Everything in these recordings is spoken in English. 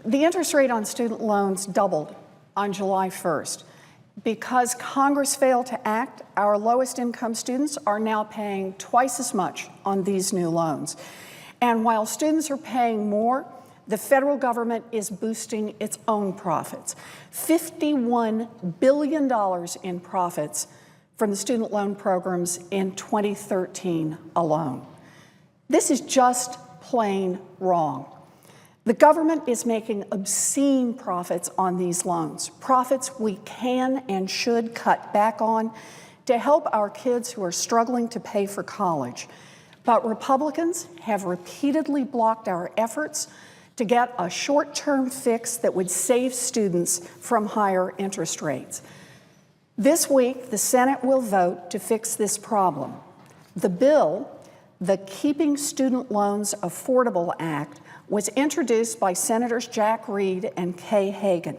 The interest rate on student loans doubled on July 1st. Because Congress failed to act, our lowest income students are now paying twice as much on these new loans. And while students are paying more, the federal government is boosting its own profits. $51 billion in profits from the student loan programs in 2013 alone. This is just plain wrong. The government is making obscene profits on these loans, profits we can and should cut back on to help our kids who are struggling to pay for college. But Republicans have repeatedly blocked our efforts to get a short-term fix that would save students from higher interest rates. This week, the Senate will vote to fix this problem. The bill, the Keeping Student Loans Affordable Act, was introduced by Senators Jack Reed and Kay Hagan.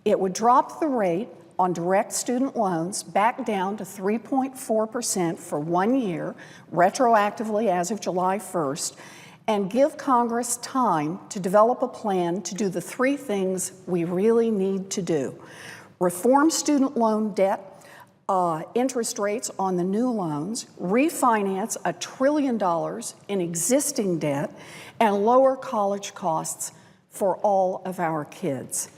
It would drop the rate on direct student loans back down to 3.4% for 1 year, retroactively as of July 1st, and give Congress time to develop a plan to do the three things we really need to do: reform student loan debt, interest rates on the new loans, refinance $1 trillion in existing debt, and lower college costs for all of our kids.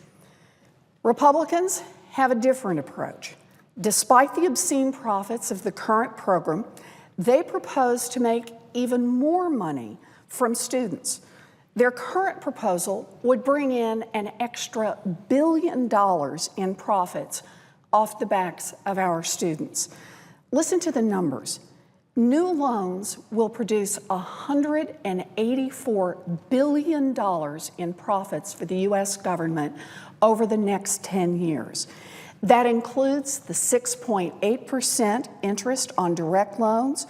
Republicans have a different approach. Despite the obscene profits of the current program, they propose to make even more money from students. Their current proposal would bring in an extra $1 billion in profits off the backs of our students. Listen to the numbers. New loans will produce $184 billion in profits for the U.S. government over the next 10 years. That includes the 6.8% interest on direct loans,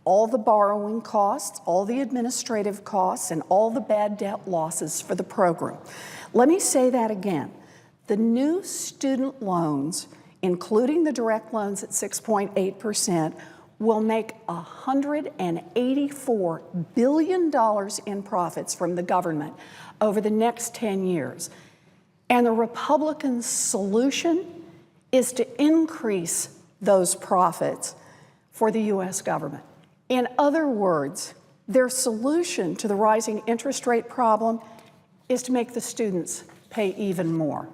all the borrowing costs, all the administrative costs, and all the bad debt losses for the program. Let me say that again. The new student loans, including the direct loans at 6.8%, will make $184 billion in profits from the government over the next 10 years. And the Republican solution is to increase those profits for the U.S. government. In other words, their solution to the rising interest rate problem is to make the students pay even more.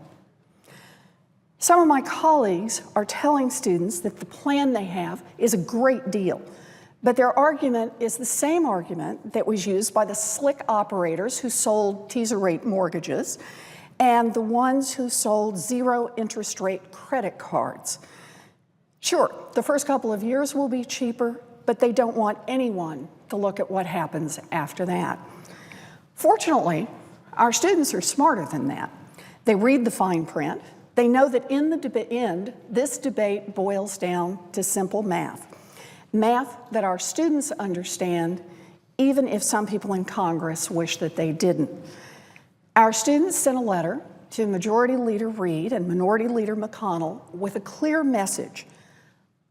Some of my colleagues are telling students that the plan they have is a great deal, but their argument is the same argument that was used by the slick operators who sold teaser rate mortgages and the ones who sold zero interest rate credit cards. Sure, the first couple of years will be cheaper, but they don't want anyone to look at what happens after that. Fortunately, our students are smarter than that. They read the fine print. They know that in the end, this debate boils down to simple math. Math that our students understand, even if some people in Congress wish that they didn't. Our students sent a letter to Majority Leader Reid and Minority Leader McConnell with a clear message: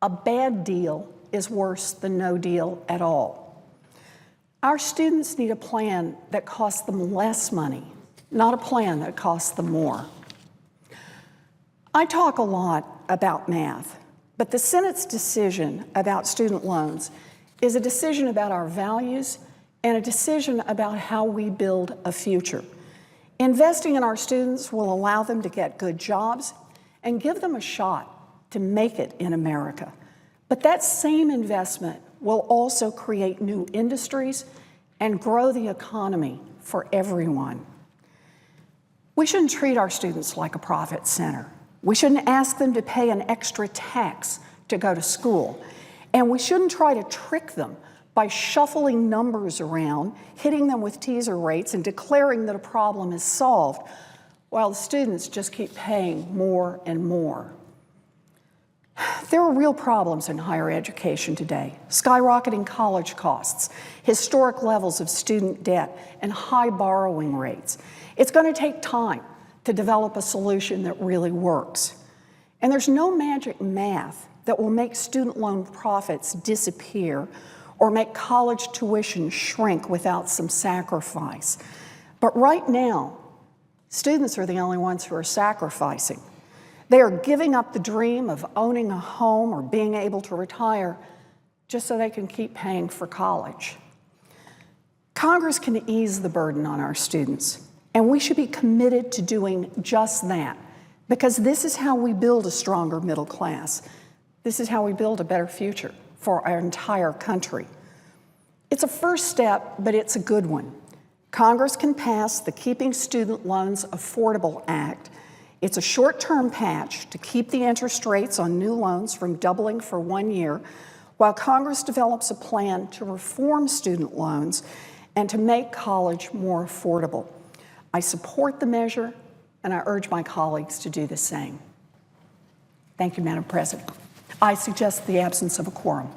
a bad deal is worse than no deal at all. Our students need a plan that costs them less money, not a plan that costs them more. I talk a lot about math, but the Senate's decision about student loans is a decision about our values and a decision about how we build a future. Investing in our students will allow them to get good jobs and give them a shot to make it in America. But that same investment will also create new industries and grow the economy for everyone. We shouldn't treat our students like a profit center. We shouldn't ask them to pay an extra tax to go to school. And we shouldn't try to trick them by shuffling numbers around, hitting them with teaser rates, and declaring that a problem is solved, while the students just keep paying more and more. There are real problems in higher education today: skyrocketing college costs, historic levels of student debt, and high borrowing rates. It's going to take time to develop a solution that really works. And there's no magic math that will make student loan profits disappear or make college tuition shrink without some sacrifice. But right now, Students are the only ones who are sacrificing. They are giving up the dream of owning a home or being able to retire just so they can keep paying for college. Congress can ease the burden on our students, and we should be committed to doing just that, because this is how we build a stronger middle class. This is how we build a better future for our entire country. It's a first step, but it's a good one. Congress can pass the Keeping Student Loans Affordable Act. It's a short-term patch to keep the interest rates on new loans from doubling for 1 year, while Congress develops a plan to reform student loans and to make college more affordable. I support the measure, and I urge my colleagues to do the same. Thank you, Madam President. I suggest the absence of a quorum.